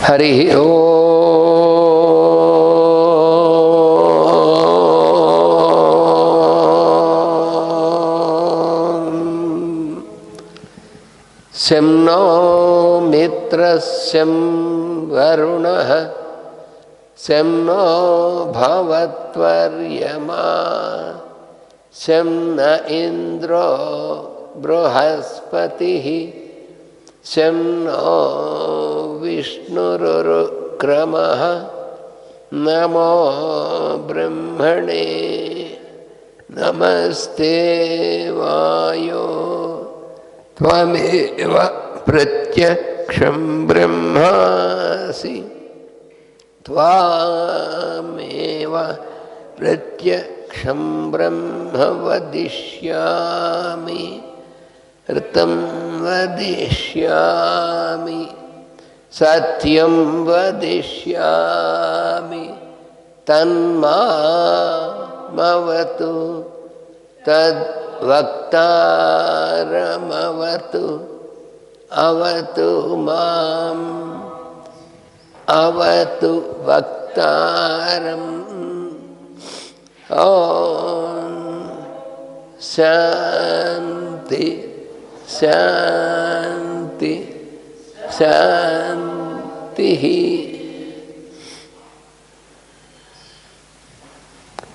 Hari Om Sem no mitrasyam varunah Sem no bhavatvaryama Sem na indro brahaspatihi Sem no Vishnururkramaha Namo Brahmane Namaste Vayo Tvameva Pratyaksham Brahmasi Tvameva Pratyaksham Brahma Vadishyami Ritam vadishyami, satyam vadishyami, tanma mavatu, tad vaktaram avatu, avatu mam, avatu vaktaram, om shanti. Shanti, Shantihi.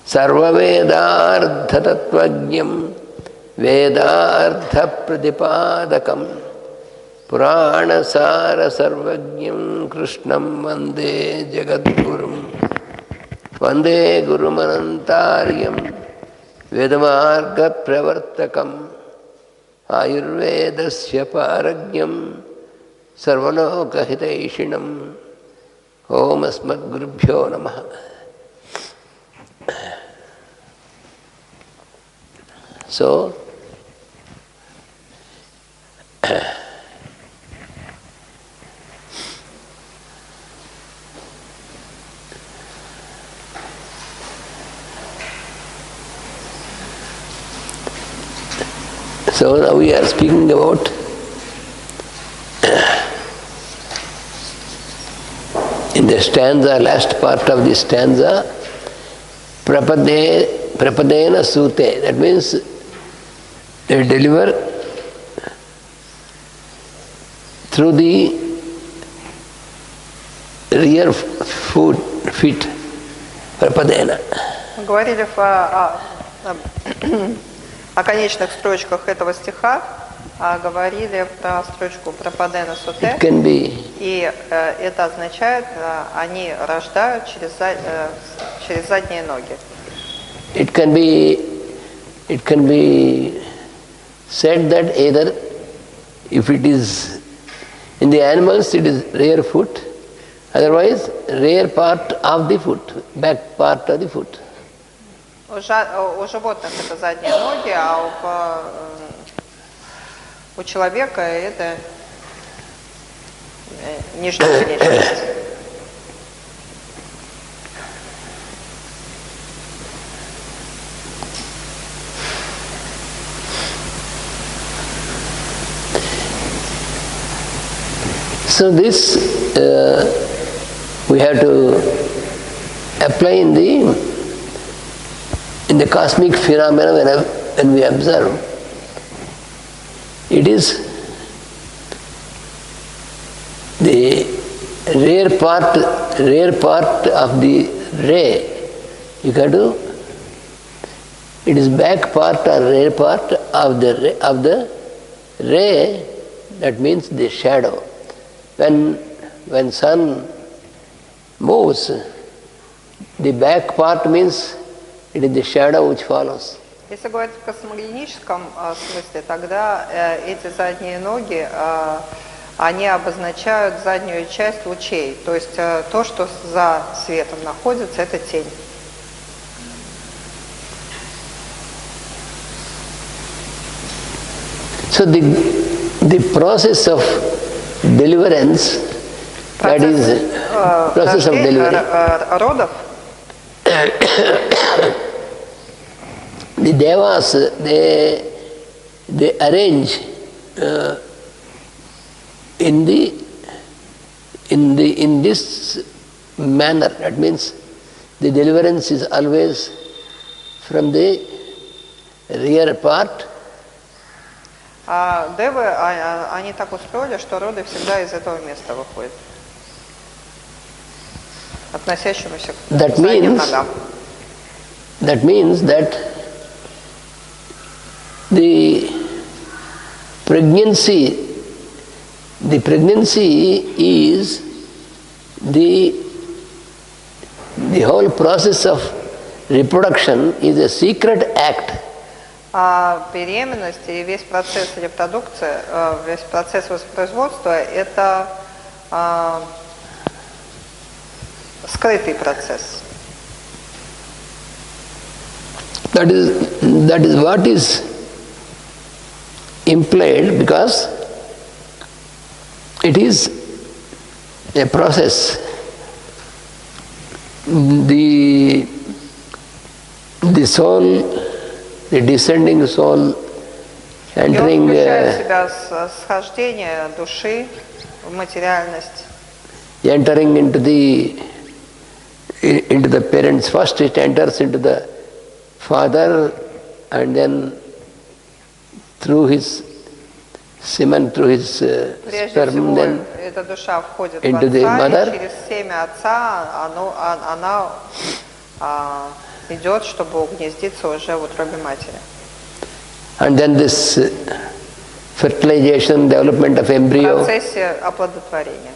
Sarva Vedardha Tattvajnam Vedardha Pradipadakam Purana Sara Sarvajnam Krishnam Vande Jagadgurum Vande Gurumanantaryam Vedamarga Pravartakam Ayurvedasya Parajnam Sarvaloka-hitaishinam Om Asmad-Gurubhyo Namaha. So, so now we are speaking about in the stanza, last part of the stanza, Prapadena Sute. That means they deliver through the rear feet. Prapadena. Говорили о конечных строчках этого стиха, говорили про строчку Прападена Суте, и это означает, они рождают через задние ноги. It can be said that either if it is in the animals it is rear foot, otherwise rear part of the foot, back part of the foot. У животных это задние ноги, а у человека это нижняя конечность. So this we have to apply in the cosmic phenomena when we observe. It is the rear part of the ray. You can do. It is back part or rear part of the ray. That means the shadow. When sun moves, the back part means it is the shadow which follows. Если говорить в космогеническом смысле, тогда эти задние ноги, они обозначают заднюю часть лучей, то есть то, что за светом находится, это тень. So the process of deliverance, that is process of delivery. Родов. The devas, they arrange in in this manner, that means the deliverance is always from the rear part. Девы, они так устроили, что роды всегда из этого места выходят, относящемуся к задним ногам. That means that the pregnancy is the whole process of reproduction is a secret act. Беременность и весь процесс репродукции, весь процесс воспроизводства – это скрытый процесс. That is what is implied, because it is a process. The soul, the descending soul, entering. И он включает в себя схождение души в материальность. Entering into the parents. First it enters into the father, and then through his semen, through his sperm, then эта душа входит into в the отца, mother. и через семя отца она идет, чтобы угнездиться уже в утробе матери. And then this fertilization, development of В embryo, процессе оплодотворения.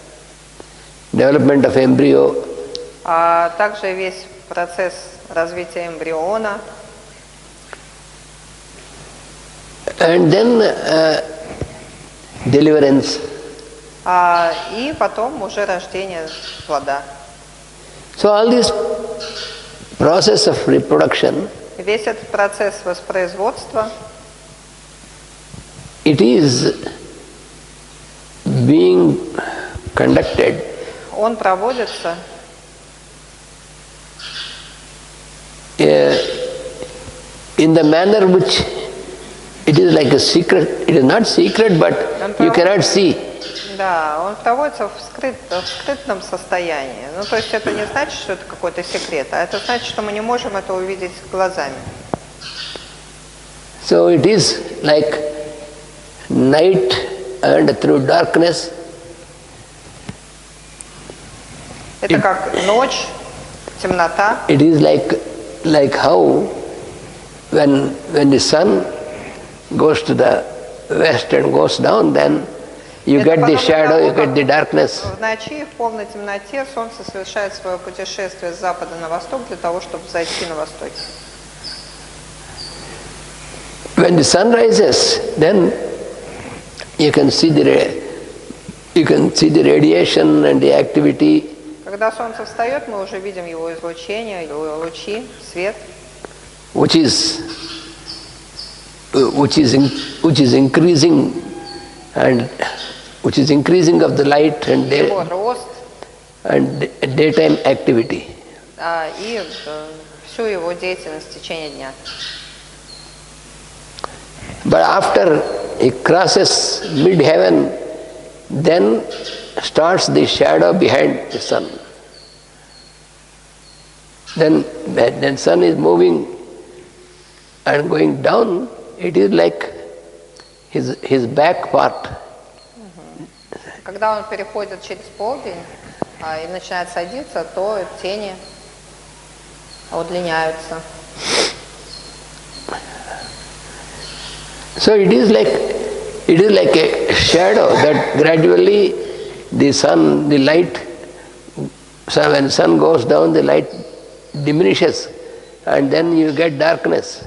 development of embryo, Также весь процесс развития эмбриона. and then deliverance. И потом уже рождение плода. So all this process of reproduction, Весь этот процесс воспроизводства, it is being conducted он проводится in the manner which it is like a secret. It is not secret, but you cannot see. Да, он проводится в скрытном состоянии. Ну, то есть это не значит, что это какой-то секрет, а это значит, что мы не можем это увидеть глазами. So it is like night and through darkness. Это как ночь, темнота. It is like how when the sun goes to the west and goes down, then you get the shadow, you get the darkness. В ночи, в полной темноте, солнце совершает свое путешествие с запада на восток для того, чтобы зайти на востоке. When the sun rises, then you can see the radiation and the activity. Когда солнце встает, мы уже видим его излучение, его лучи, свет. Which is increasing, and which is increasing of the light and Его рост. And daytime activity. И всю его деятельность в течение дня. But after it crosses mid-heaven, then starts the shadow behind the sun. Then sun is moving and going down. It is like his back part. Когда он переходит через полдень и начинает садиться, то тени удлиняются. So it is like a shadow that gradually the sun, the light, so when sun goes down, the light diminishes, and then you get darkness.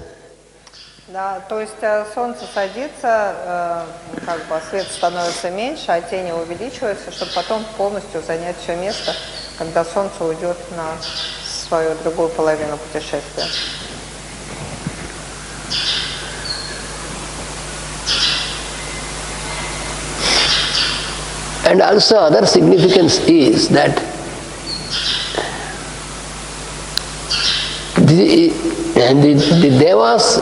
Да, то есть солнце садится, как бы свет становится меньше, а тени увеличиваются, чтобы потом полностью занять все место, когда солнце уйдет на свою другую половину путешествия. And also other significance is that the devas,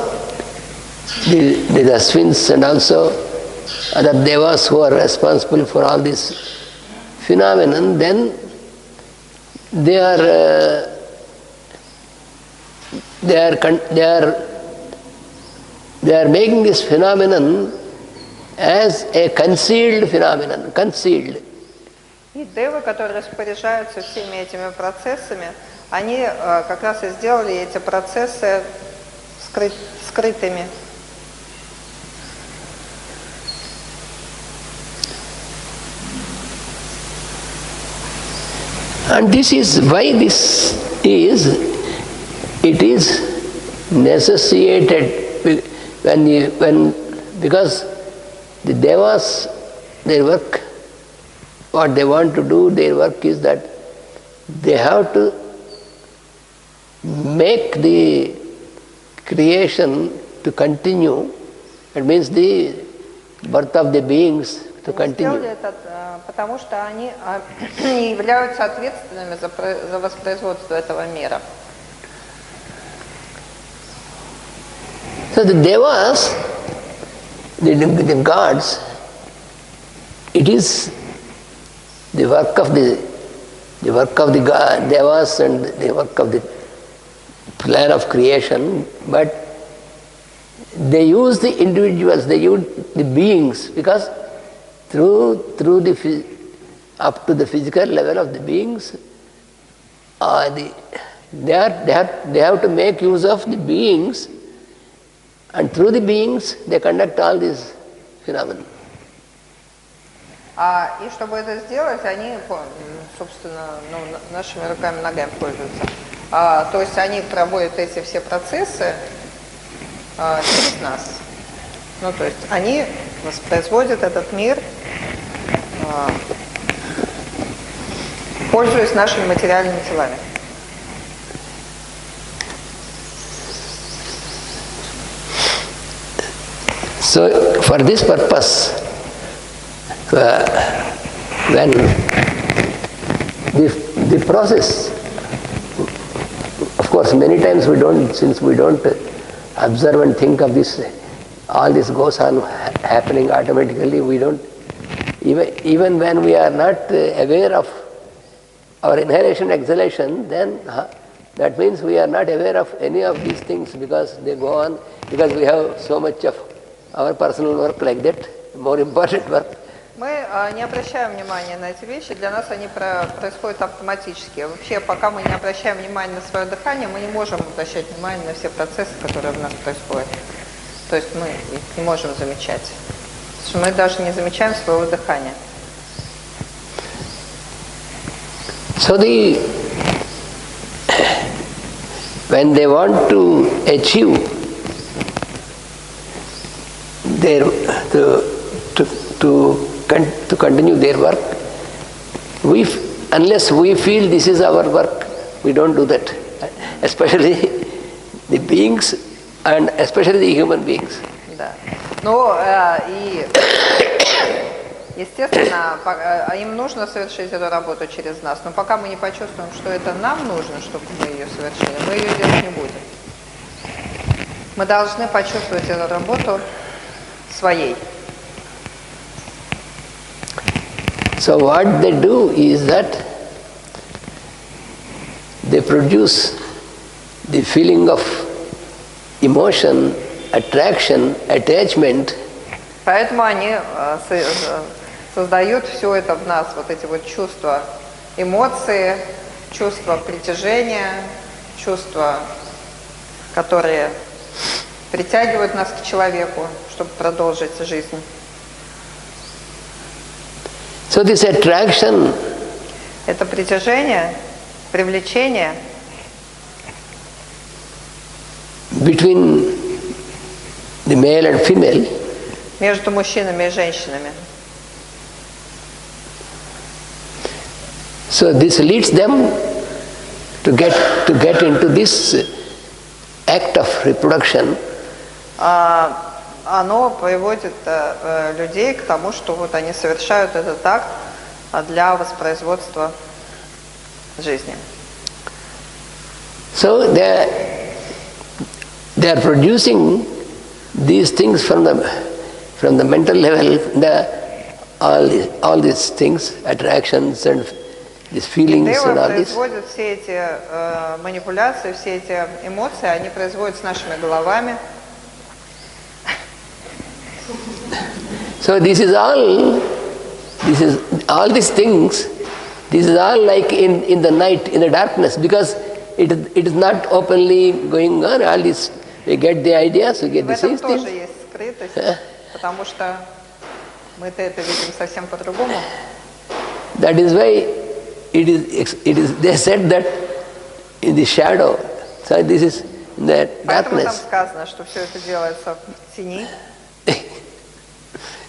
the Aswins and also other devas who are responsible for all this phenomenon, then they are making this phenomenon as a concealed phenomenon, concealed. И девы, которые распоряжаются всеми этими процессами, они как раз и сделали эти процессы скрытыми. And this is why this is, it is necessitated because the devas, their work, what they want to do, their work is that they have to make the creation to continue. It means the birth of the beings to continue. Сделали это, потому что они являются ответственными за воспроизводство этого мира. So the devas, the gods, it is the work of the god, devas, and the work of the plan of creation, but they use the individuals, they use the beings, because through the up to the physical level of the beings, they have to make use of the beings, and through the beings they conduct all these phenomena. И чтобы это сделать, они, собственно, нашими руками и ногами пользуются. То есть они проводят эти все процессы через нас. Ну, то есть они воспроизводят этот мир, пользуясь нашими материальными телами. So, for this purpose, when the process, of course, many times since we don't observe and think of this, all this goes on happening automatically. We don't, even when we are not aware of our inhalation, exhalation, then that means we are not aware of any of these things because they go on, because we have so much of our personal work like that, more important work. Мы не обращаем внимания на эти вещи, для нас они происходят автоматически. Вообще, пока мы не обращаем внимания на свое дыхание, мы не можем обращать внимание на все процессы, которые в нас происходят. То есть мы их не можем замечать. Потому что мы даже не замечаем своего дыхания. So when they want to achieve to continue their work, unless we feel this is our work, we don't do that. Especially the beings and especially the human beings. Да. Ну и естественно, им нужно совершить эту работу через нас, но пока мы не почувствуем, что это нам нужно, чтобы мы ее совершили, мы ее делать не будем. Мы должны почувствовать эту работу своей. So what they do is that they produce the feeling of emotion, attraction, attachment. Поэтому они создают все это в нас, вот эти вот чувства, эмоции, чувства притяжения, чувства, которые притягивают нас к человеку, чтобы продолжить жизнь. So this attraction, это притяжение, привлечение between the male and female, между мужчинами и женщинами. So this leads them to get into this act of reproduction. Оно приводит людей к тому, что вот они совершают этот акт для воспроизводства жизни. So they are producing these things from the mental level, all these things, attractions and these feelings Девы and all this. производят все эти манипуляции, все эти эмоции, они производят с нашими головами. So this is all these things, this is all like in the night, in the darkness, because it is not openly going on, all this, we get the ideas, we get the things. В этом тоже есть скрытость, потому что мы-то это видим совсем по-другому. That is why it is they said that in the shadow, so this is in the Поэтому там darkness. сказано, что все это делается в тени.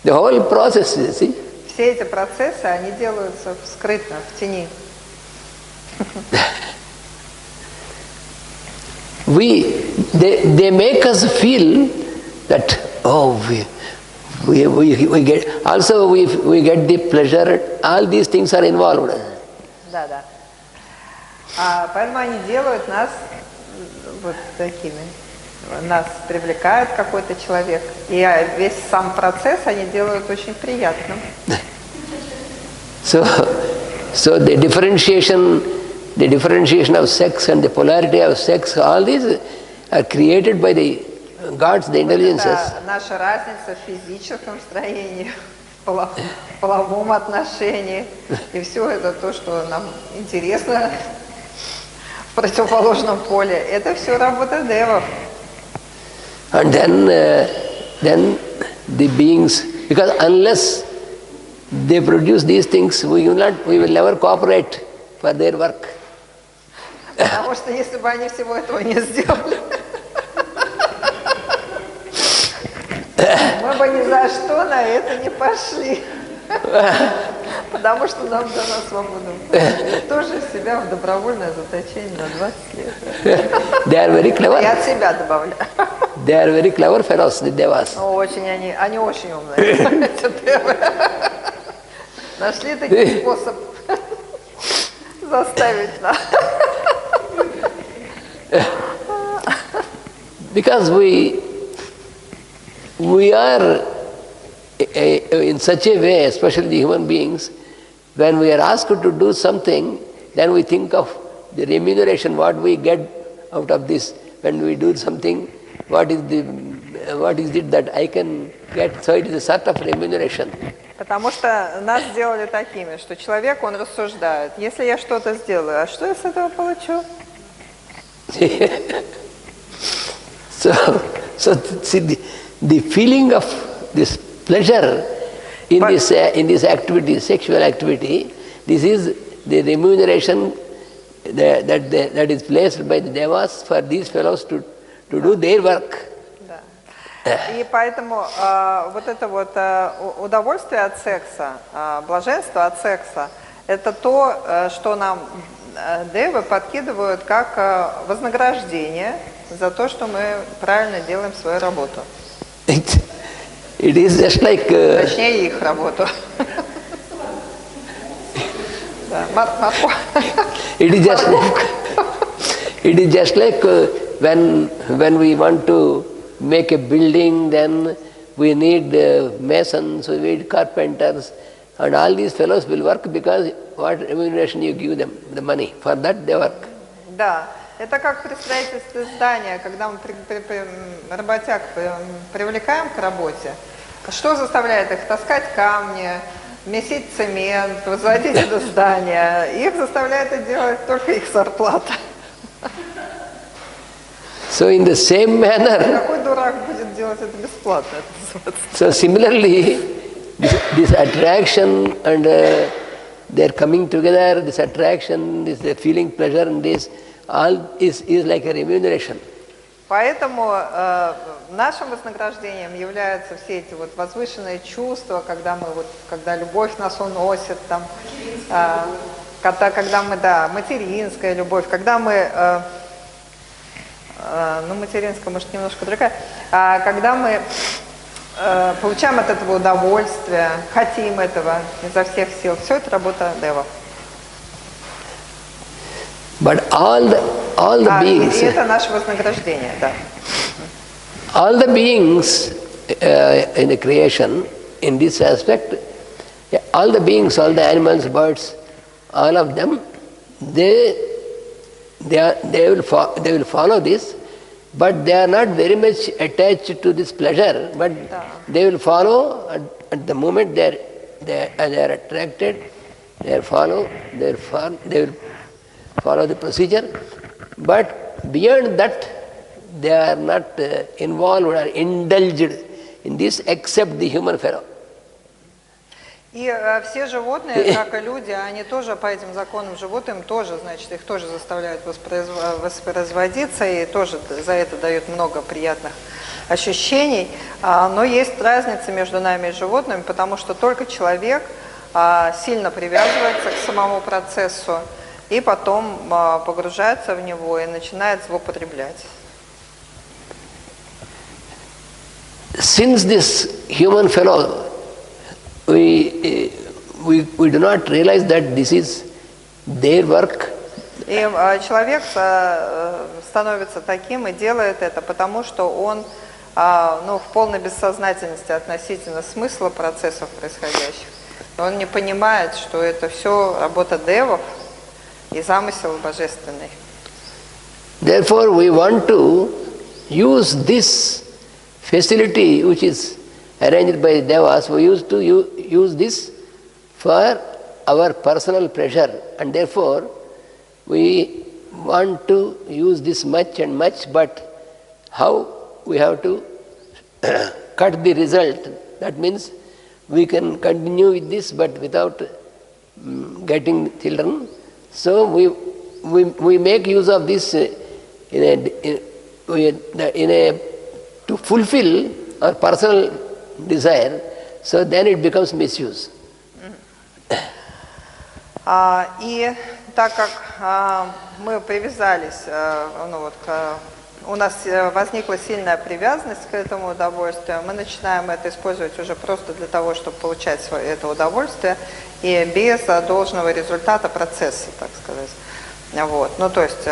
The whole process, you see. Все эти процессы, они делаются скрытно, в тени. They make us feel that, oh, we get, also we get the pleasure, all these things are involved. Да. Поэтому они делают нас вот такими. Нас привлекает какой-то человек. И весь сам процесс они делают очень приятным. So the differentiation of sex and the polarity of sex, all these are created by the gods, the intelligences. Наша разница в физическом строении, в половом отношении. И все это то, что нам интересно в противоположном поле. Это все работа девов. And then the beings, because unless they produce these things, we will never cooperate for their work. Потому что если бы они всего этого не сделали, мы бы ни за что на это не пошли. Потому что нам дана свобода. Тоже себя в добровольное заточение на 20 лет. They are very clever. Я от себя добавляю. They are very clever fellows, the devas. Очень они очень умные. Эти девы. Нашли такой способ заставить нас. Because we are in such a way, especially the human beings, when we are asked to do something, then we think of the remuneration, what we get out of this. When we do something, what is it that I can get? So it is a sort of remuneration. Потому что нас сделали такими, что человек, он рассуждает, если я что-то сделаю, а что я с этого получу? So see, the feeling of this pleasure in this activity, sexual activity, this is the remuneration that is placed by the devas for these fellows to do their work. И поэтому вот это вот удовольствие от секса, блаженство от секса, это то, что нам девы подкидывают как вознаграждение за то, что мы правильно делаем свою работу. It is just like точнее, их работу. It is just like when we want to make a building, then we need masons, we need carpenters, and all these fellows will work because what remuneration you give them, the money, for that they work. Да, это как при строительстве здания, когда мы работяг привлекаем к работе. Что заставляет их таскать камни, месить цемент, возводить это здание? Их заставляет это делать только их зарплата. So in the same manner, какой дурак будет делать это бесплатно? So similarly, this attraction and their coming together, this attraction, this feeling pleasure, and this all is like a remuneration. Поэтому нашим вознаграждением являются все эти вот возвышенные чувства, когда любовь нас уносит, там, когда мы, материнская любовь, когда мы, материнская, может, немножко другая, когда мы получаем от этого удовольствие, хотим этого изо всех сил, все это работа девов. But all the beings, и это наше вознаграждение, да. All the beings in the creation, in this aspect, all the beings, all the animals, birds, all of them, they will follow this, but they are not very much attached to this pleasure, but they will follow at the moment they are attracted, they will follow the procedure, but beyond that they are not involved or indulged in this except the human fellow. И все животные, как и люди, они тоже по этим законам животным тоже, значит, их тоже заставляют воспроизводиться, и тоже за это дают много приятных ощущений. Но есть разница между нами и животными, потому что только человек сильно привязывается к самому процессу и потом погружается в него и начинает злоупотреблять. Since this human fellow, we do not realize that this is their work. И человек становится таким и делает это, потому что он в полной бессознательности относительно смысла процессов происходящих. Он не понимает, что это все работа девов и замысел божественный. Therefore, we want to use this facility which is arranged by devas. We used to use this for our personal pleasure, and therefore we want to use this much and much, but how we have to cut the result. That means we can continue with this but without getting children. So we make use of this to fulfill our personal desire, so then it becomes misuse. И так как мы привязались, у нас возникла сильная привязанность к этому удовольствию, мы начинаем это использовать уже просто для того, чтобы получать это удовольствие, и без должного результата процесса, так сказать. Вот. Ну, то есть,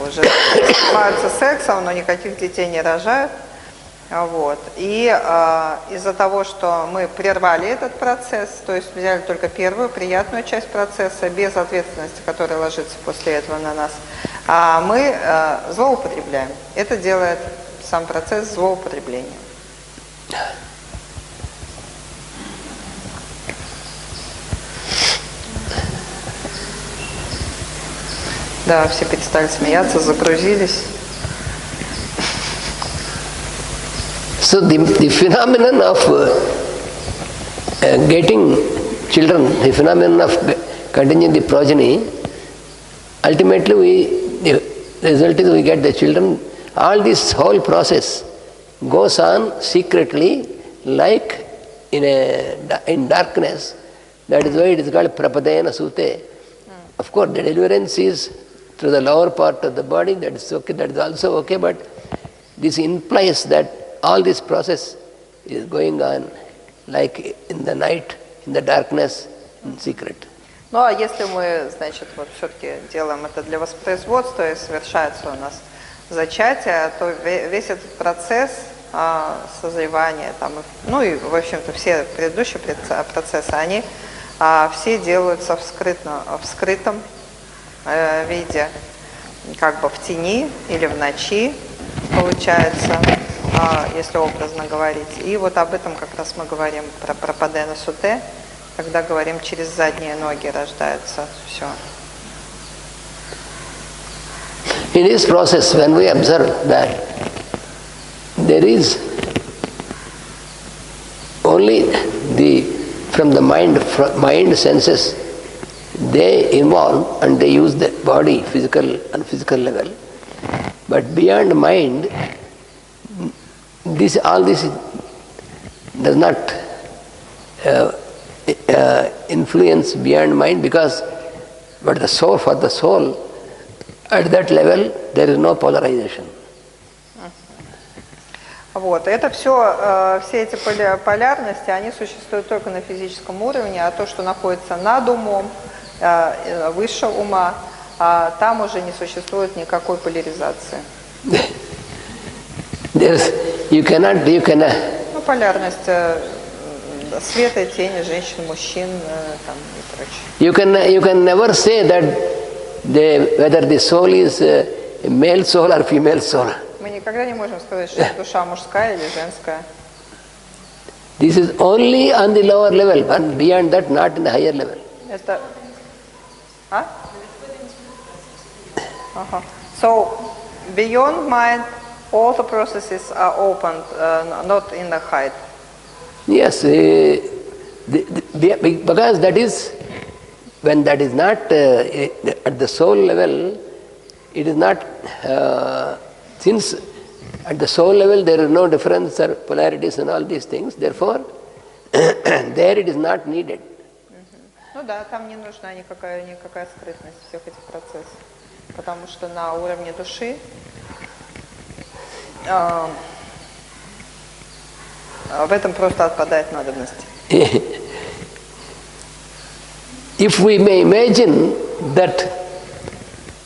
уже занимаются сексом, но никаких детей не рожают. Вот. И из-за того, что мы прервали этот процесс, то есть взяли только первую приятную часть процесса, без ответственности, которая ложится после этого на нас, мы злоупотребляем. Это делает сам процесс злоупотребления. Да, все перестали смеяться, загрузились. So the phenomenon of getting children, the phenomenon of continuing the progeny, ultimately the result is we get the children. All this whole process goes on secretly, like in darkness. That is why it is called prapadayana sute. Of course, the deliverance is through the lower part of the body. That is okay. That is also okay. But this implies that all this process is going on like in the night, in the darkness, in secret. Ну а если мы, значит, вот все-таки делаем это для воспроизводства и совершается у нас зачатие, то весь этот процесс созревания, там, ну и в общем-то все предыдущие процессы, они все делаются в скрытом виде, как бы в тени или в ночи, получается, если образно говорить. И вот об этом как раз мы говорим про прападена суте, когда говорим, через задние ноги рождается все. In this process, when we observe that there is only from the mind senses, they involve and they use the body, physical and physical level. But beyond mind, all this does not influence beyond mind, because for the soul, at that level, there is no polarization. Вот. Это все эти полярности, они существуют только на физическом уровне, а то, что находится над умом, выше ума, там уже не существует никакой поляризации. You cannot. Ну, полярность света и тени, женщин, мужчин там, и прочее. You can never say that whether the soul is a male soul or female soul. Мы никогда не можем сказать, что душа мужская или женская. This is only on the lower level, but beyond that, not in the higher level. Это... А? So, beyond mind, all the processes are opened, not in the height. Yes, because that is, when that is not at the soul level, it is not, since at the soul level there is no difference or polarities and all these things, therefore, there it is not needed. Ну да, там не нужна никакая скрытность всех этих процессов, потому что на уровне души в этом просто отпадает надобность. If we may imagine that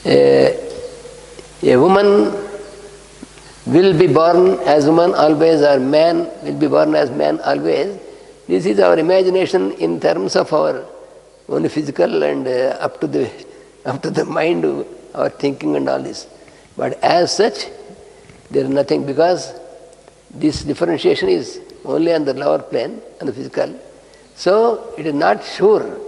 a woman will be born as woman always, or man will be born as man always, this is our imagination in terms of our only physical and up to the mind, our thinking and all this. But as such, there is nothing, because this differentiation is only on the lower plane, on the physical. So it is not sure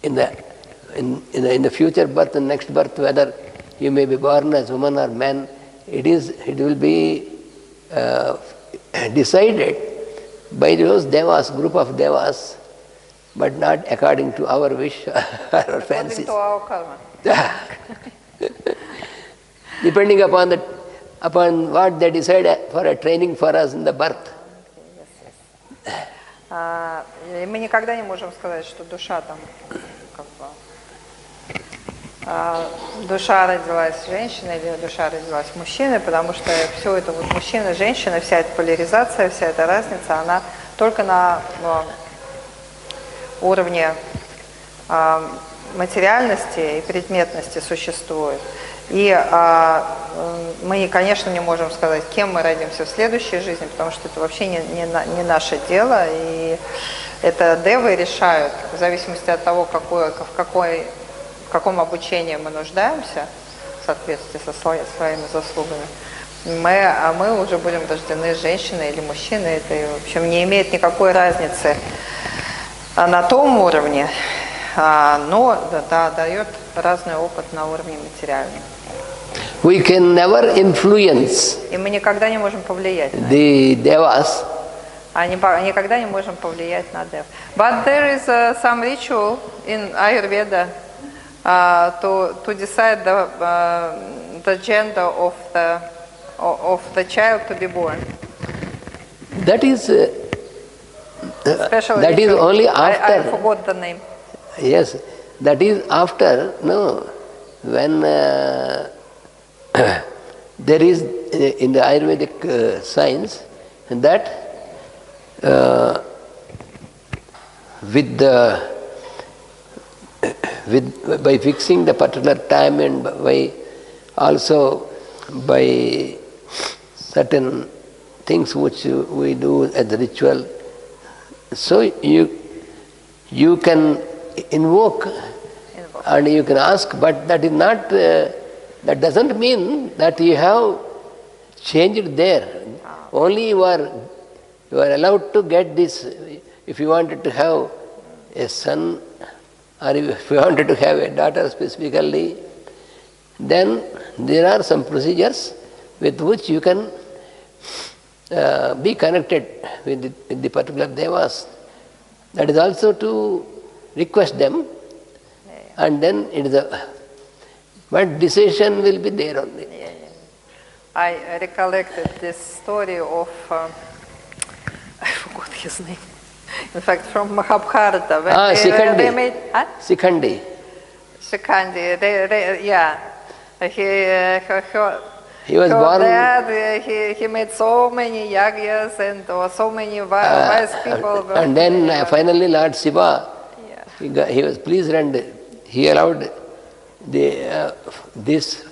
in the future birth and next birth whether you may be born as woman or man. It will be decided by those devas, group of devas, but not according to our wish or our fancies. Depending upon what they decide for a training for us in the birth. Мы никогда не можем сказать, что душа там, душа родилась женщиной или душа родилась мужчиной, потому что все это вот мужчина, женщина, вся эта поляризация, вся эта разница, она только на уровне материальности и предметности существует. И мы, конечно, не можем сказать, кем мы родимся в следующей жизни, потому что это вообще не наше дело, и это девы решают, в зависимости от того, в каком обучении мы нуждаемся, в соответствии со своими заслугами, мы уже будем рождены женщиной или мужчиной. Это, в общем, не имеет никакой разницы на том уровне, но дает разный опыт на уровне материальном. We can never influence И мы никогда не можем повлиять на the devas. Никогда не можем повлиять на дев. But there is some ritual in Ayurveda to decide the gender of the child to be born. That is Special that is ritual. only after. I forgot the name. Yes, that is after. No, when there is in the Ayurvedic science that by fixing the particular time and by certain things which we do as a ritual, so you can invoke and you can ask, but that is not. That doesn't mean that you have changed there. Only you are allowed to get this. If you wanted to have a son, or if you wanted to have a daughter specifically, then there are some procedures with which you can be connected with the particular devas. That is also to request them, and then it is but decision will be there only. I recollected this story of I forgot his name. In fact, from Mahabharata. When they made Sikhandi. Shikhandi. Yeah. He was born. Dad, he made so many yagyas and there were so many wise people. And then finally Lord Shiva, he was pleased and he allowed this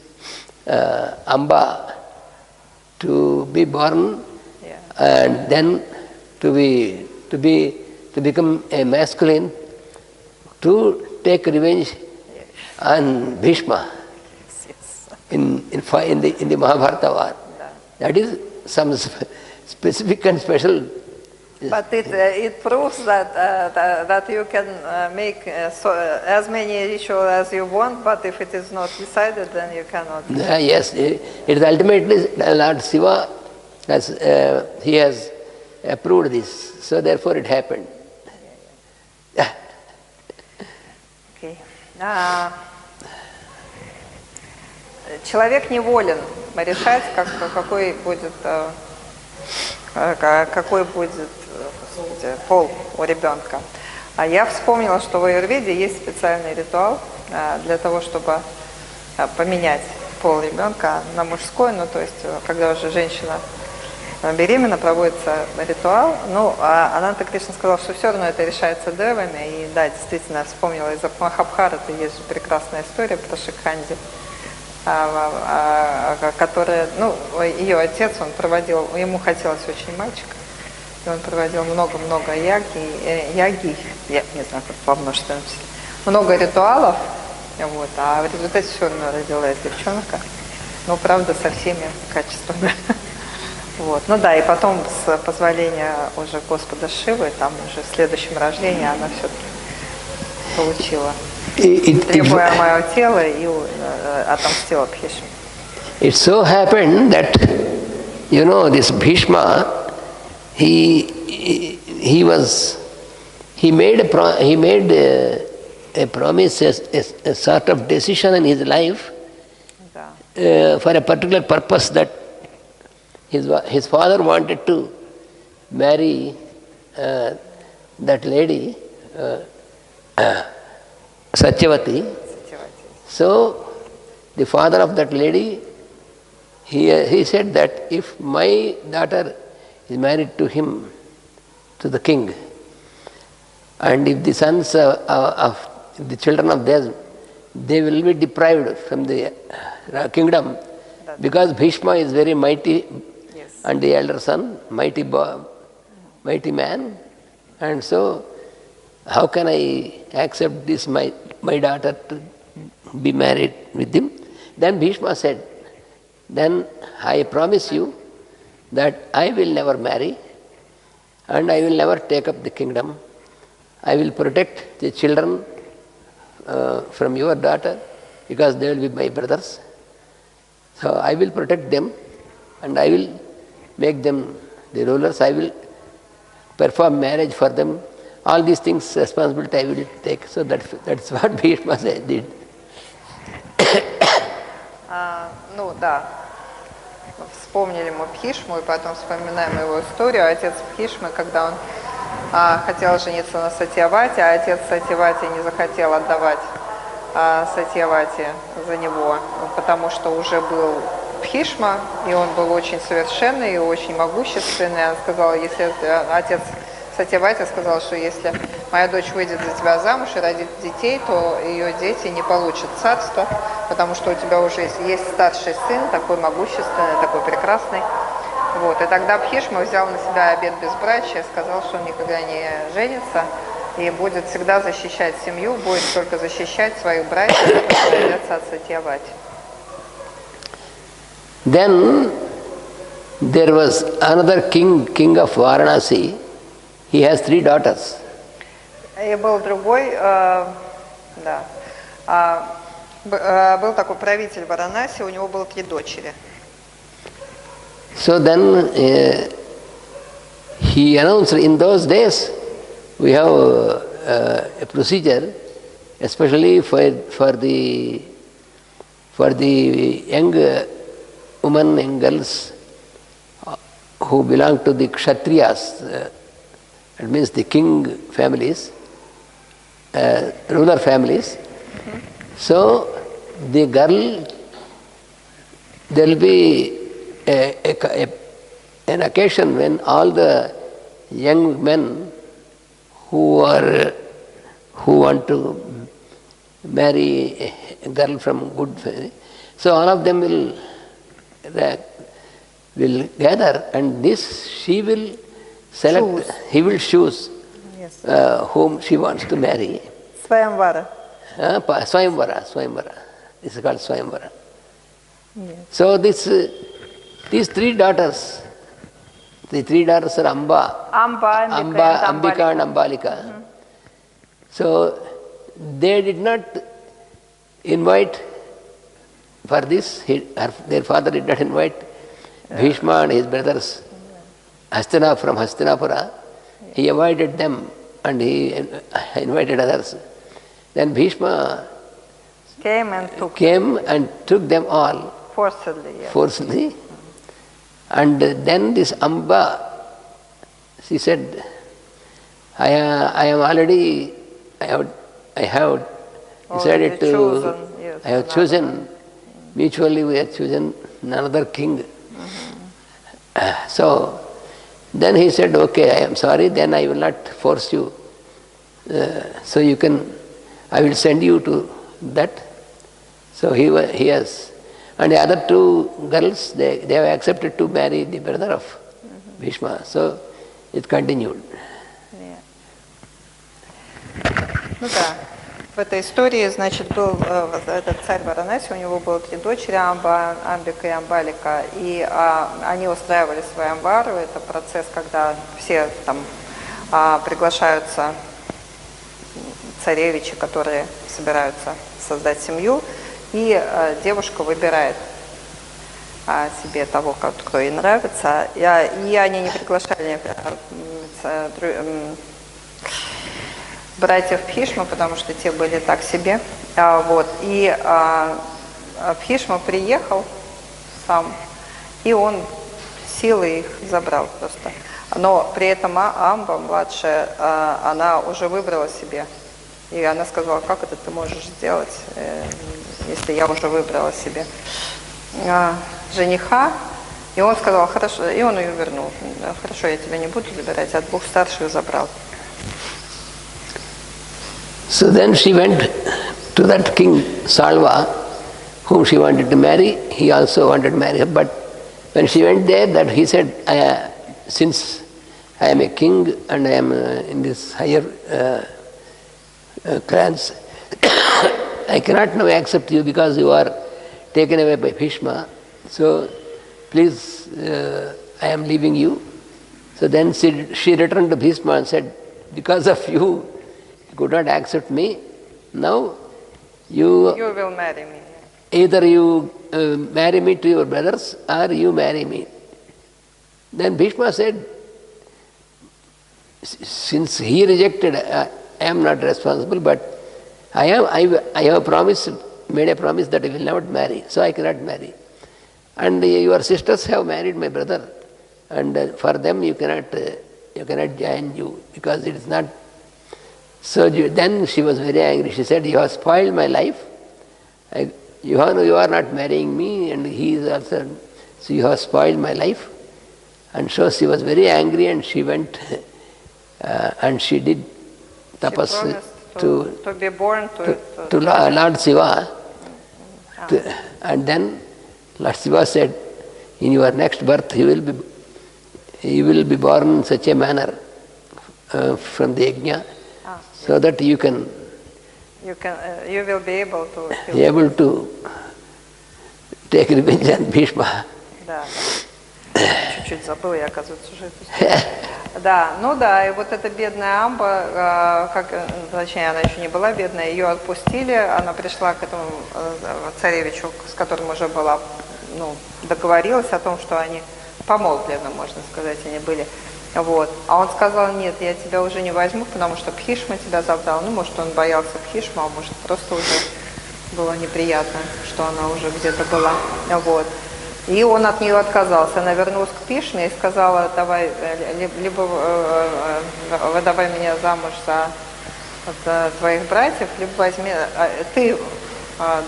Amba to be born, and then to to become a masculine, to take revenge on Bhishma in the Mahabharata war. That is some specific and special. But it proves that that you can make as many rituals as you want, but if it is not decided, then you cannot. Yes, it is ultimately Lord Shiva he has approved this, so therefore it happened. Okay. Человек неволен решать, какой будет пол у ребенка. А я вспомнила, что в аюрведе есть специальный ритуал для того, чтобы поменять пол ребенка на мужской, ну то есть когда уже женщина беременна, проводится ритуал. Ну, а Ананта Кришна сказал, что все равно это решается девами. И да, действительно, вспомнила из Махабхараты, есть прекрасная история про Шикханди, которая, ну, ее отец, он проводил, ему хотелось очень мальчика, и он проводил много-много яги, я не знаю, как по множественному числу, много ритуалов, вот, а в результате все равно родилась девчонка, но, правда, со всеми качествами. Вот. Ну да, и потом с позволения уже Господа Шивы, там уже в следующем рождении она все-таки получила требуемое тело и отомстила Бхишме. It so happened that, you know, this Bhishma, he made a promise, a sort of decision in his life for a particular purpose, that his father wanted to marry that lady, Satyavati. So the father of that lady, he said that if my daughter is married to him, to the king, and if the sons of the children of theirs, they will be deprived from the kingdom, because Bhishma is very mighty, and the elder son, mighty man, and so how can I accept this, my daughter, to be married with him? Then Bhishma said, then I promise you that I will never marry, and I will never take up the kingdom. I will protect the children from your daughter, because they will be my brothers. So I will protect them, and I will make them the rulers. I will perform marriage for them. All these things, responsibility I will take. So that's what Bhishma did. Ну да, вспомнили мы Бхишму, и потом вспоминаем его историю. Отец Бхишмы, когда он хотел жениться на Сатьявати, а отец Сатьявати не захотел отдавать Сатьявати за него, потому что уже был Бхишма, и он был очень совершенный и очень могущественный. Он сказал, если отец Сатьявати сказал, что если моя дочь выйдет за тебя замуж и родит детей, то ее дети не получат царство, потому что у тебя уже есть старший сын, такой могущественный, такой прекрасный. Вот. И тогда Бхишма взял на себя обет безбрачия, сказал, что он никогда не женится и будет всегда защищать семью, будет только защищать своих братьев, которые родятся от Сатьявати. Then there was another king of Varanasi. He has 3 daughters. И был другой, был такой правитель Варанаси, у него было 3 дочери. So then he announced, in those days we have a procedure, especially for the young women and girls who belong to the Kshatriyas, that means the king families, ruler families. So the girl, there will be an occasion when all the young men who want to marry a girl from good family, so all of them will gather, and this she will select, he will choose Yes. whom she wants to marry. Swayamvara. Swayamvara. This is called Swayamvara. Yes. So these three daughters, the three daughters are Amba, Ambika and Ambalika. So they did not invite for this, their father did not invite Bhishma and his brothers from Hastinapura. He avoided them and he invited others. Then Bhishma came and took them all forcibly. And then this Amba, she said, I have decided to, I have chosen, mutually we have chosen another king. So then he said, okay, I am sorry, then I will not force you. So you can, I will send you to that. So he has, and the other two girls, they have accepted to marry the brother of Bhishma. So it continued. Ну да, в этой истории, значит, был этот царь Варанаси, у него было 3 дочери, Амбика и Амбалика, и они устраивали свайамвару. Это процесс, когда все там приглашаются царевичи, которые собираются создать семью, и девушка выбирает себе того, кто ей нравится, и они не приглашали братьев Бхишма, потому что те были так себе. И Бхишма приехал сам, и он силой их забрал просто. Но при этом Амба, младшая, она уже выбрала себе. И она сказала, как это ты можешь сделать, если я уже выбрала себе жениха. И он сказал, хорошо, и он ее вернул. Хорошо, я тебя не буду забирать, а 2 старших забрал. So then she went to that king Salva, whom she wanted to marry. He also wanted to marry her, but when she went there, that he said, since I am a king and I am in this higher clans, I cannot now accept you because you are taken away by Bhishma. So please, I am leaving you. So then she returned to Bhishma and said, because of you, could not accept me. Now you will marry me. Either you marry me to your brothers or you marry me. Then Bhishma said, since he rejected, I am not responsible, but I have made a promise that I will not marry, so I cannot marry. And your sisters have married my brother, and for them you cannot join you because it is not. So then she was very angry. She said, you have spoiled my life. You are not marrying me, and he is also. So you have spoiled my life. And so she was very angry, and she went and she did tapas to be born to Lord Shiva. And then Lord Shiva said, in your next birth you will be born in such a manner from the yajna, so that you will be able to take revenge on Bhishma. Да. Чуть-чуть забыла, я, оказывается, уже это. Да, ну да, и вот эта бедная Амба, точнее, она еще не была бедная, ее отпустили, она пришла к этому царевичу, с которым уже была, договорилась о том, что они помолвлены, можно сказать, они были. Вот. А он сказал, нет, я тебя уже не возьму, потому что Бхишма тебя забрал. Может, он боялся Бхишма, а может, просто уже было неприятно, что она уже где-то была. Вот. И он от нее отказался. Она вернулась к Бхишме и сказала, давай, либо выдавай меня замуж за твоих братьев, либо возьми, ты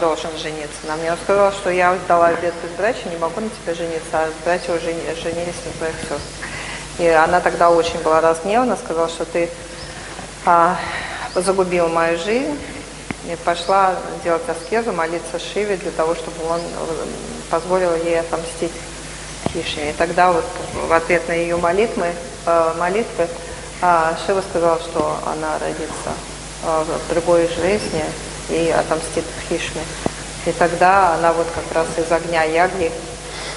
должен жениться на мне. Он сказал, что я дала обет безбрачия, не могу на тебя жениться, а братья уже женились на твоих сестрах. И она тогда очень была разгневана, сказала, что ты загубил мою жизнь, и пошла делать аскезу, молиться Шиве для того, чтобы он позволил ей отомстить Бхишме. И тогда вот в ответ на ее молитвы Шива сказал, что она родится в другой жизни и отомстит в Хишме. И тогда она вот как раз из огня Ягни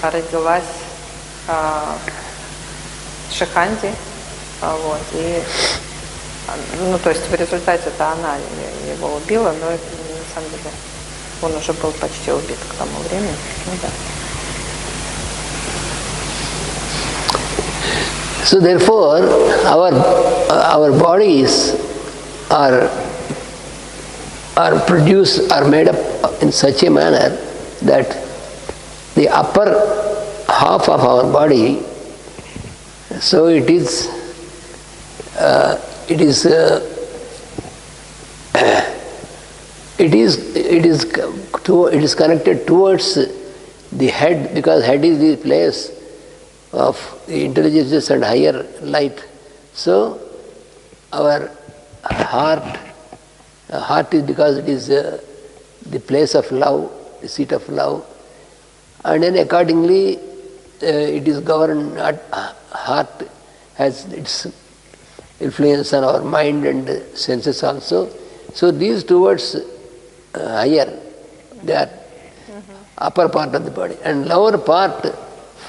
родилась в Шиханди. Вот, и, ну, то есть в результате это она его убила, но это, на самом деле он уже был почти убит к тому времени. Ну, да. So therefore, our bodies are made up in such a manner that the upper half of our body, so it is connected towards the head, because head is the place of the intelligence and higher light. So our heart is, because it is the place of love, the seat of love, and then accordingly it is governed. Heart has its influence on our mind and senses also. So these towards higher, they are upper part of the body, and lower part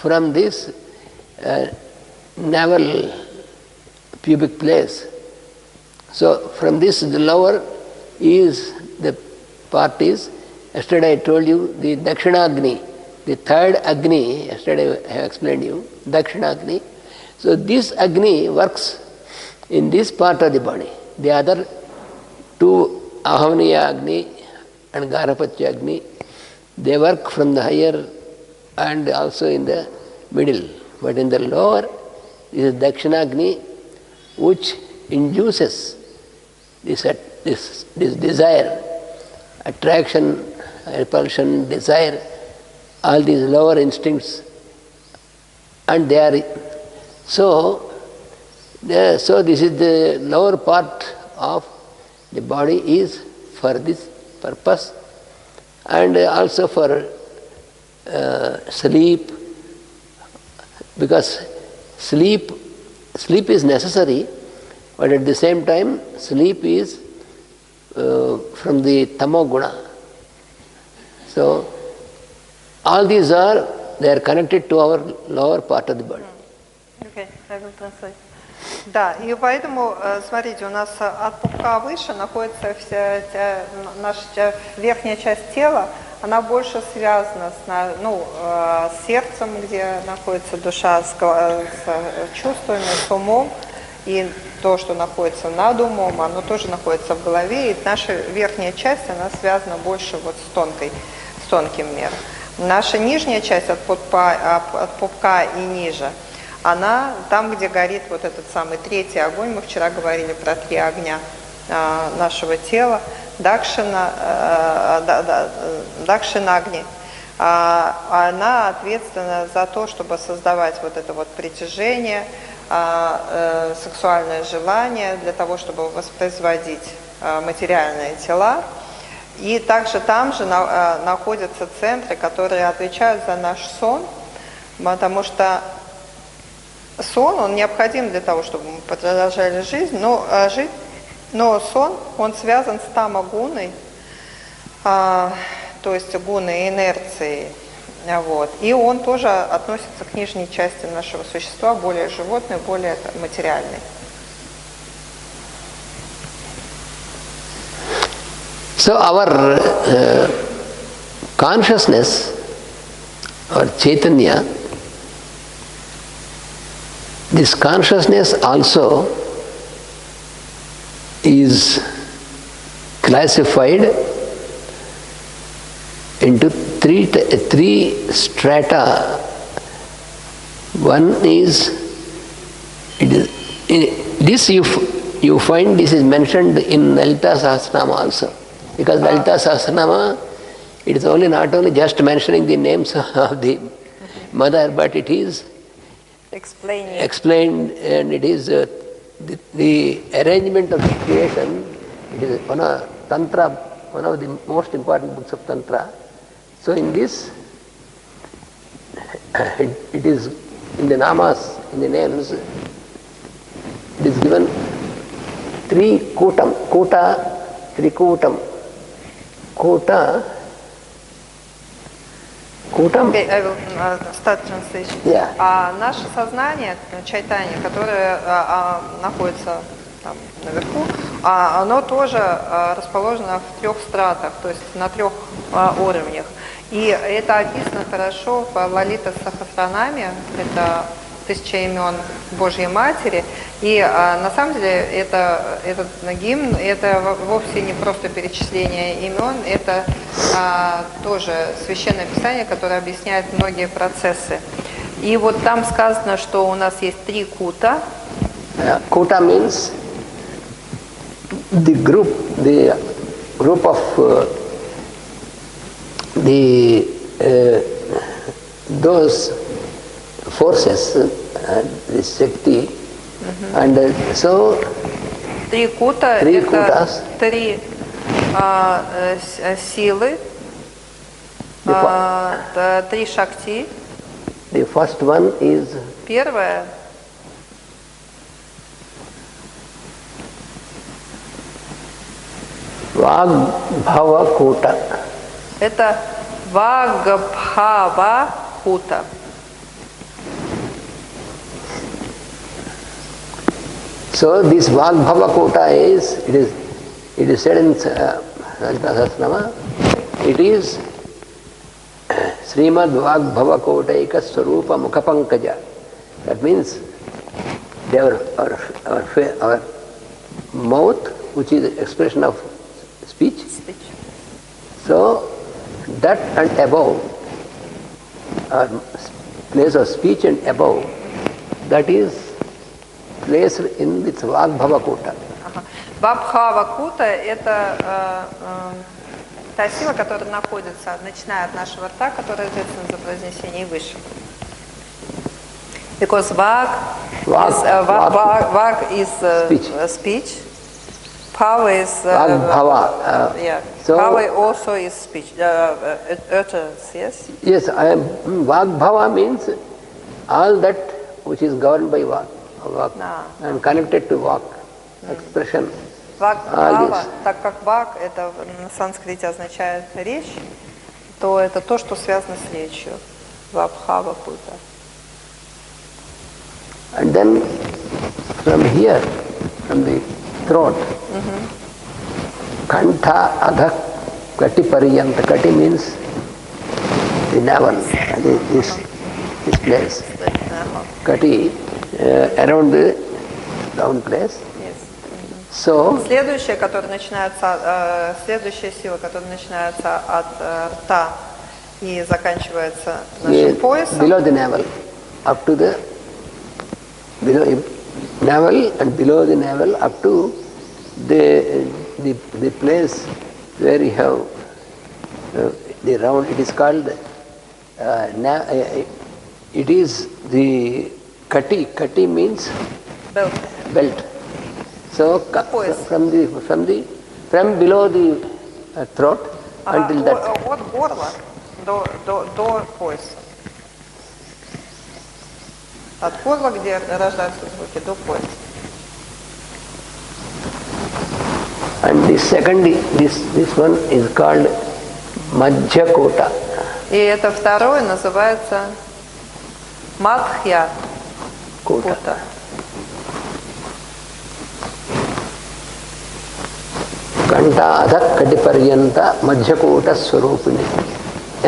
from this navel pubic place. So from this, the lower is the part is, yesterday I told you, the Dakshinagni, the third Agni, yesterday I have explained you, Dakshinagni. So this Agni works in this part of the body. The other two, Ahavaniya Agni and Garapatya Agni, they work from the higher and also in the middle. But in the lower is Dakshinagni, which induces this desire, attraction, repulsion, desire, all these lower instincts, and they are so this is the lower part of the body is for this purpose, and also for sleep, because sleep is necessary, but at the same time sleep is from the tamo guna. So all these they are connected to our lower part of the body. Okay, I will translate. Да, и поэтому, смотрите, у нас от пупка выше находится наша верхняя часть тела, она больше связана с сердцем, где находится душа, с чувствами, с умом, и то, что находится над умом, оно тоже находится в голове, и наша верхняя часть, она связана больше вот с тонким миром. Наша нижняя часть от пупка и ниже, она там, где горит вот этот самый третий огонь, мы вчера говорили про 3 огня нашего тела, Дакшинагни, она ответственна за то, чтобы создавать вот это вот притяжение, сексуальное желание, для того, чтобы воспроизводить материальные тела. И также там же находятся центры, которые отвечают за наш сон, потому что сон, он необходим для того, чтобы мы продолжали жизнь, но сон, он связан с тамагуной, то есть гуной инерцией, вот, и он тоже относится к нижней части нашего существа, более животной, более материальной. So our consciousness or Chaitanya, this consciousness also is classified into three strata. One is, this you find this is mentioned in Lalita Sahasranama also. Because Lalita Sahasranama, it is not only just mentioning the names of the mother, but it is explained, and it is the arrangement of the creation. It is one of the most important books of Tantra. So in this, it is in the namas, in the names, it is given Trikutam, Kuta, Trikutam, Kuta, Kutam. Okay, I will start translation. Yeah. Наше сознание, чайтанья, которое находится там наверху, оно тоже расположено в 3 стратах, то есть на 3 уровнях. И это описано хорошо в Лалита Сахасранаме, это 1000 имен Божьей Матери. И на самом деле этот гимн, это вовсе не просто перечисление имен, это тоже священное писание, которое объясняет многие процессы. И вот там сказано, что у нас есть 3 кута. Kuta means the group of those forces, the Shakti, and so 3 кута, 3 это kutas. 3 силы, 3 шакти. The first one is Первое Vagbhava Kuta. это Вагабхава Кута. So this Vagbhava Kuta it is said in Sahasranama, it is Srimad Vagbhava Kotaika Swarupa Mukhapankaja. That means our mouth, which is the expression of speech. So that and above, our place of speech and above, that is placed in this Vagbhava Kota. Вабхава Кута – это та сила, которая находится, начиная от нашего рта, которая ответственна за произнесение и выше. Because Vag is speech. Bhava is Vagbhava. So, Bhava also is speech. Utterance, yes? Yes, Vagbhava means all that which is governed by Vak and connected to Vak, expression. Вагбхава, так как Ваг это на санскрите означает речь, то это то, что связано с речью. Вабхава Кута. And then from here, from the throat, Kantha Adha Kati Pariyanta. Kati means the navel, this place. Kati, around the down place. So, следующая сила, которая начинается от рта и заканчивается нашим поясом. Below the navel, up to the below navel and below the navel up to the place where you have the round. It is called. It is the kati. Kati means belt. So from below the throat until that. От горла до пояса. От горла, где рождаются звуки, до пояса. And the second, this one is called Madhya Kota. И это второе называется Мадхья Кута. Kanta Adha Kati Pariyanta Madhya Kota Swarupini.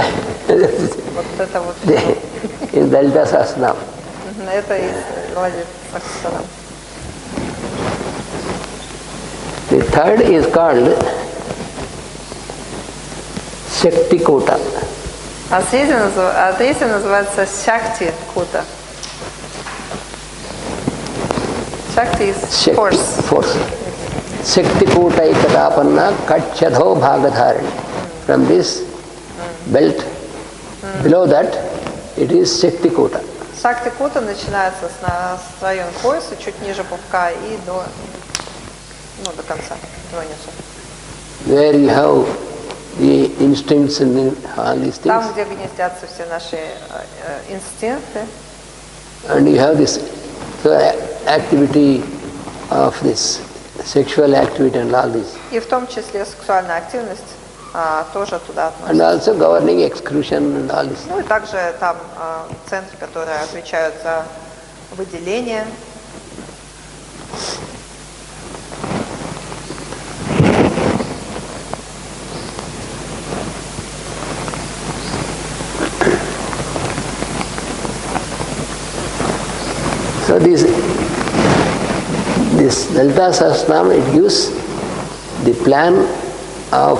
Вот это вот. In Dalita Sahasranam. Это из Лалита Сахасранама. The third is called Shakti Kota. А третья называется Шакти Кута. Shakti is force. Shakti Kota Ikatapanna Kachadho Bhagadharini. From this belt, below that, it is Shakti Kota. Шакти Кута начинается с района пояса, чуть ниже пупка и до конца, до ниса. Where you have the instincts and all these things. Там, где гнездятся все наши инстинкты. And you have this activity of this sexual activity and all this. И в том числе сексуальная активность тоже туда And относится. also governing excretion and all this. Ну и также там центры, которые отвечают за выделение. So this Lalita Sahasranama, it gives the plan of,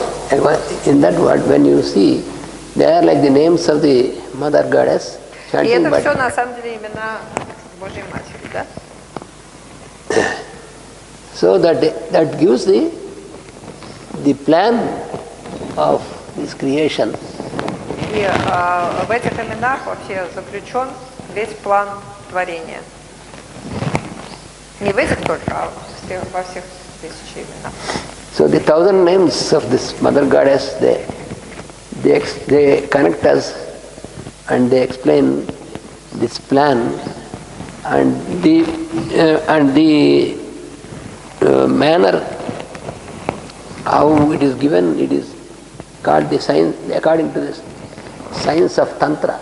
in that word, when you see, they are like the names of the Mother Goddess. И это все на самом деле имена Божьей Матери, да? So that gives the plan of this creation. И в этих именах вообще заключен весь план творения. Не в этих только, а во всех 1000 именах. So the 1000 names of this Mother Goddess, they connect us and they explain this plan and the manner how it is given. It is called the science, according to this science of Tantra.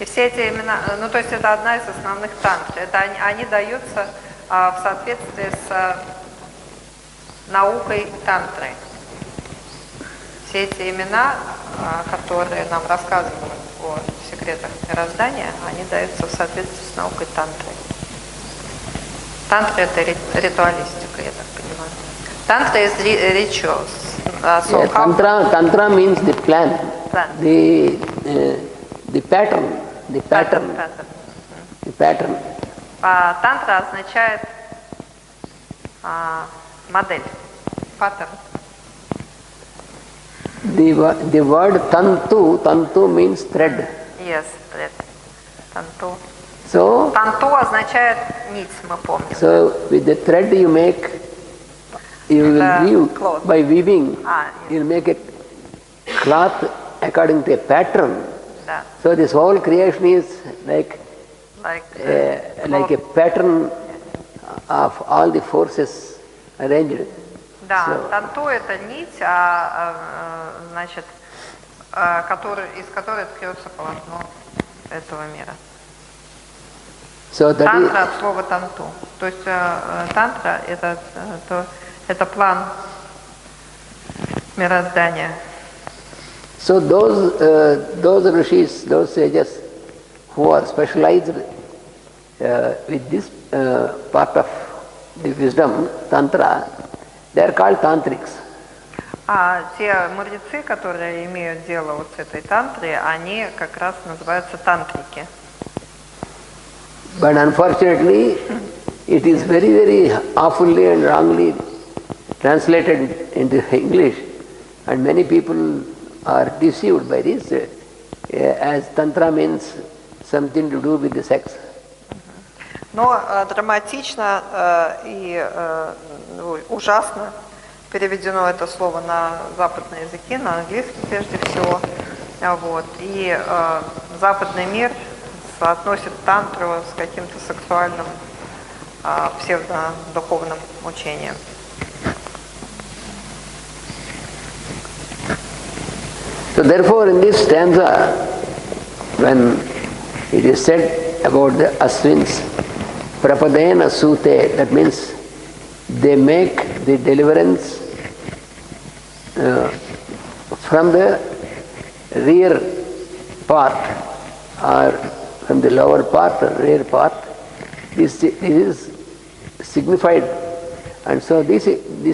И все эти имена, ну то есть это одна из основных тантр. Это они даются в соответствии с наукой тантры. Все эти имена, которые нам рассказывают о секретах мироздания, они даются в соответствии с наукой тантры. Тантра — это ритуалистика, я так понимаю. Тантра is rituals. So Tantra means the plan, the pattern. The pattern. Тантра означает модель, паттерн. The word tantu means thread. Yes, thread. Танту. So, Танту означает нить, мы помним. So with the thread you will weave, by weaving, you will make a cloth according to a pattern. Да. So this whole creation is like a pattern of all the forces arranged. Да, So, танту — это нить, значит, из которой ткется полотно этого мира. so that Тантра от слова танту. То есть тантра это план мироздания. So those rishis, those sages who are specialized with this part of the wisdom, tantra, they are called tantrics. А те мудрецы, которые имеют дело вот с этой тантрой, они как раз называются тантрики. But unfortunately, it is very, very awfully and wrongly translated into English, and many people are deceived by this, as tantra means something to do with the sex. Но драматично и ужасно переведено это слово на западные языки, на английский прежде всего. Вот. И западный мир соотносит тантру с каким-то сексуальным псевдодуховным учением. So therefore in this stanza, when it is said about the Aswins, Prapadena Sute, that means they make the deliverance from the rear part or from the lower part or rear part. This is signified, and so this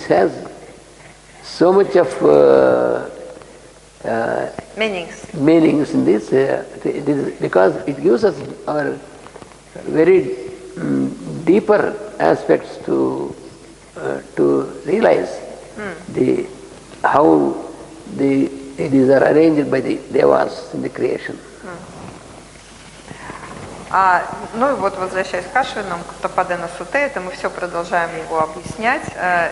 has so much of meanings in this, because it gives us our very deeper aspects to realize how these are arranged by the devas in the creation. Ну и вот, возвращаясь к Ашвинам, к Тападена Суте, это мы все продолжаем его объяснять.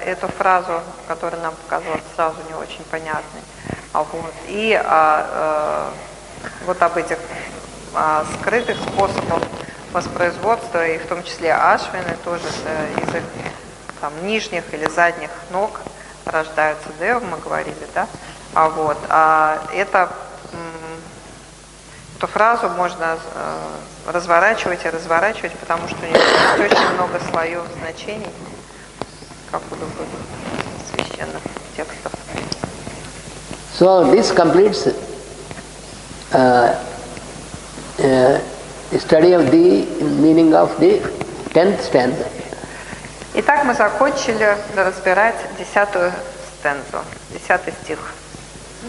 Эту фразу, которая нам показалась сразу не очень понятной. Вот. И вот об этих скрытых способах воспроизводства, и в том числе Ашвины тоже из их там, нижних или задних ног рождаются девы, мы говорили, да? Эту фразу можно разворачивать и разворачивать, потому что у нее есть очень много слоев значений, как у других священных текстов. So this completes study of the meaning of the 10th stanza. Итак, мы закончили разбирать 10-ю стензу, 10-й стих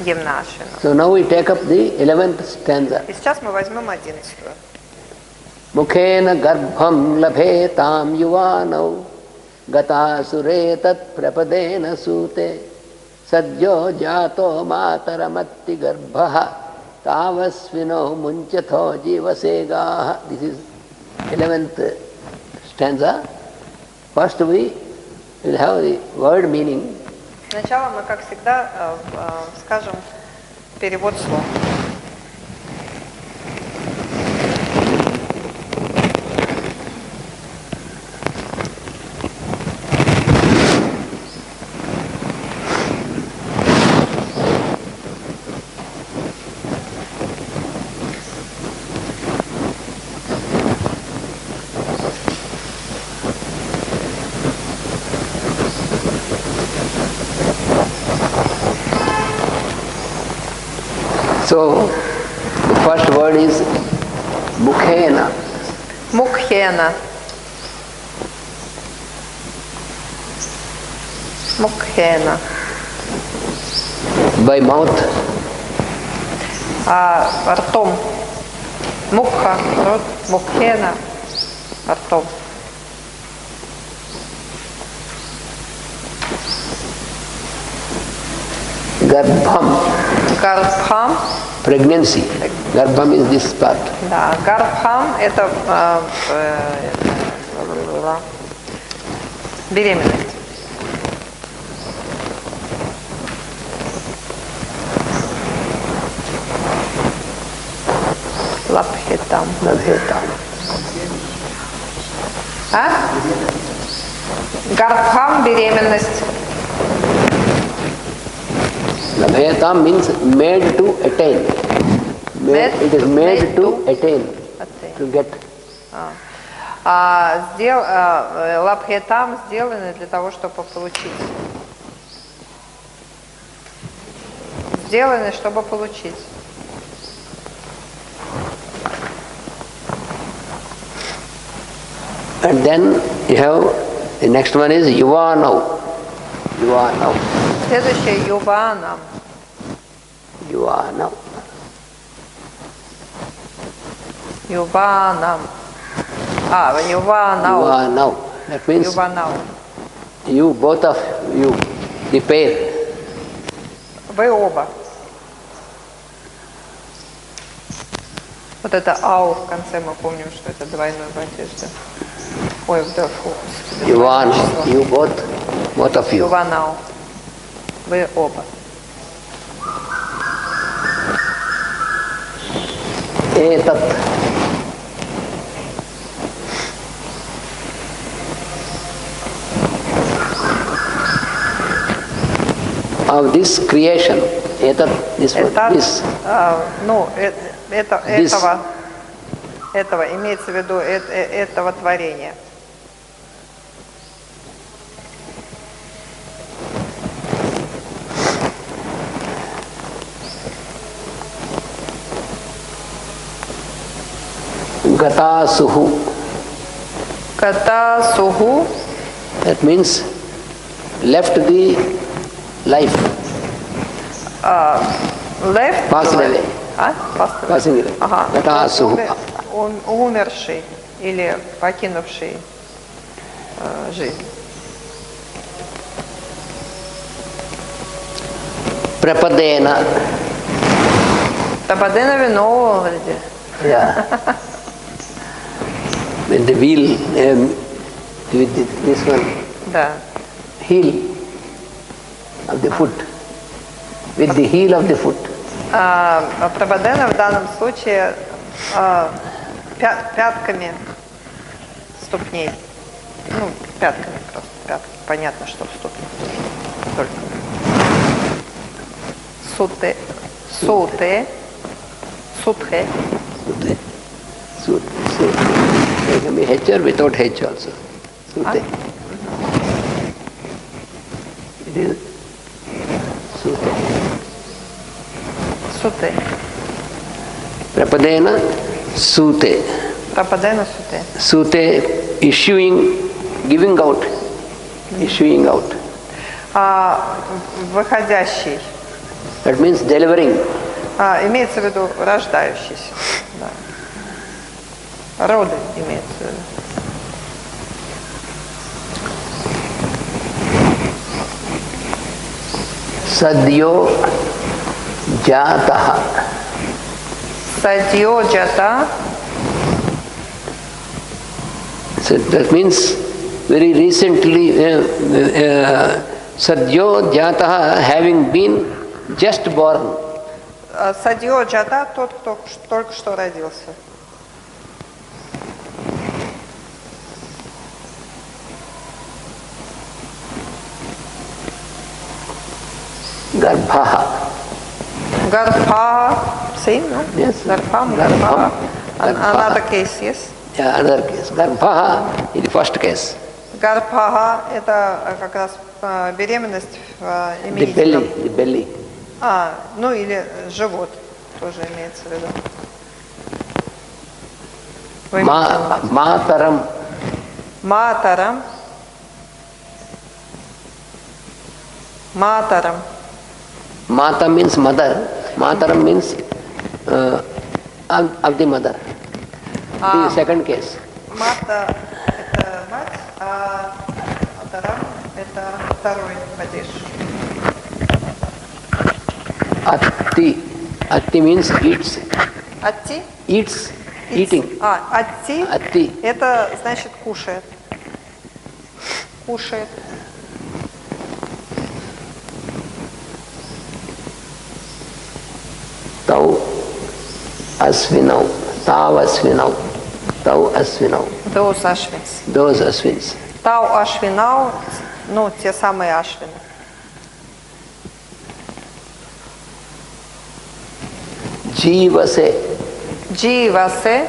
гимна Ашвина. So now we take up the 11th stanza. И сейчас мы возьмем 11-ю. Mukhena garbham labhetam yuvanau gatasure tat prapadena sute sadyo jato mataramatti garbha tavasvino munchatho jivasegaha. This is 11th stanza. First we will have the word meaning. Сначала мы, как всегда, скажем перевод слов. So, the first word is mukhena. Мукхена. Мукхена. By mouth. Ртом. Мукха, рот, мукхена, ртом. Garbham. Гарбхам. Pregnancy. Garbham is this part. Да, гарбхам это беременность. Лабхетам. Labhetam. Гарбхам беременность. Labhetam means made to attain. It is made to attain. To get. Лабхетам сделаны для того, чтобы получить. Сделаны, чтобы получить. And then you have the next one is yuvanau. Yuvanau. Следующее юванам. Yuvanau. Юванам. Юванау. Yuvanau. That means Юванау. you, both of you, the pair. Вы оба. Вот это ау в конце мы помним, что это двойной падеж. Ой, да, фу. Yuvan, you both of you. Юванау. Вы оба. Etat. Of this creation, etat, this one, this. Этого имеется в виду этого творения. Gatasuhu. Катасуху. That means left the life. Left. Passed away. Passing away. Gatasuhu. Умерший или покинувший жизнь. Prapadena. Прападена вино вроде. Yeah. With the wheel, with this one, Да. heel of the foot. With the heel of the foot. Прабадена в данном случае пятками ступней. Пятками просто, пятки. Понятно, что в ступне тоже. Только. Суте. Suthe. Sute. Sute. There can be H or without H also. Sute. It is Sute. Суте. Prapadena Sute. Прападена суте. Sute issuing, giving out. Issuing out. Выходящий. That means delivering. Имеется в виду рождающийся. Да. Роды имеется в виду. Sadyo Jataha. Sadyo Jata. So that means very recently, Sadyo Jataha, having been just born. Садьо Джата, тот, кто только что родился. Garbhaha. Гарбха, same, no? Yes. Гарбхам, Garbham. Гарбха. Garbha. Another case, yes? Yeah, another case. Garbhaha is the first case. Гарбхага – это как раз беременность в The именительном. belly, the belly. Ну или живот тоже имеется в виду. Mataram. Матарам. Матарам. Mata means mother. Mataram means of the mother. The second case. Мата – это мать, а Матарам – это второй падеж. Atti. Atti means eats. Атти? Eats. Eating. Атти Atti. – это значит кушает. Кушает. Tau Aswinau. Tau Aswinau. Tau Aswinau. Доус Ашвинс. Those Aswins. Тау Ашвинау, ну, те самые Ашвины. Jivase. Дживасе.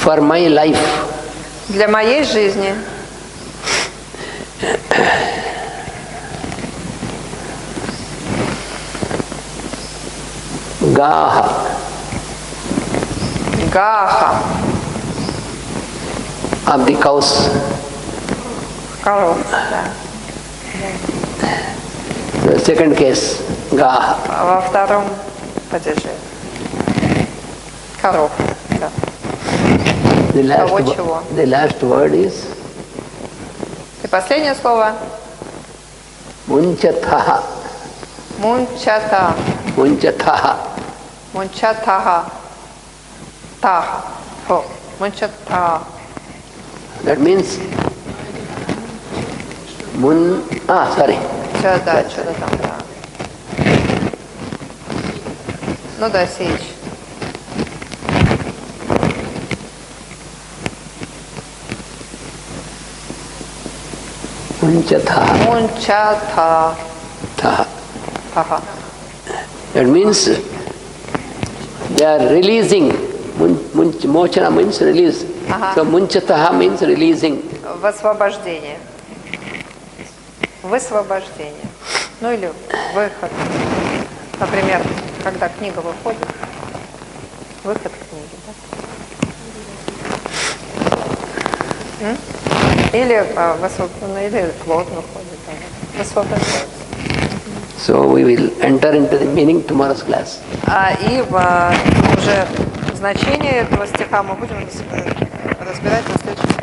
For my life. Для моей жизни. Gaha. Гаха. Of the cows. Коров. Да. The second case. Gaha. Во втором падеже. Коров. Да. Того чего. The last word is И последнее слово. Munchatha. Мунчата. Munchatha. Мунчатаха. Таха. Фу. Мунчата. That means sorry. Да, что-то там, да. Ну да, сечь. Munchatha. Мунчата. Tha. Таха. That means they are releasing. Mochana means release. So Munchatha means releasing. Высвобождение. Высвобождение. Ну или выход. Например, когда книга выходит. Выход книги, да? Или плод выходит. Высвобождается. So we will enter into the meaning tomorrow's class. И уже значение этого стиха мы будем разбирать на следующем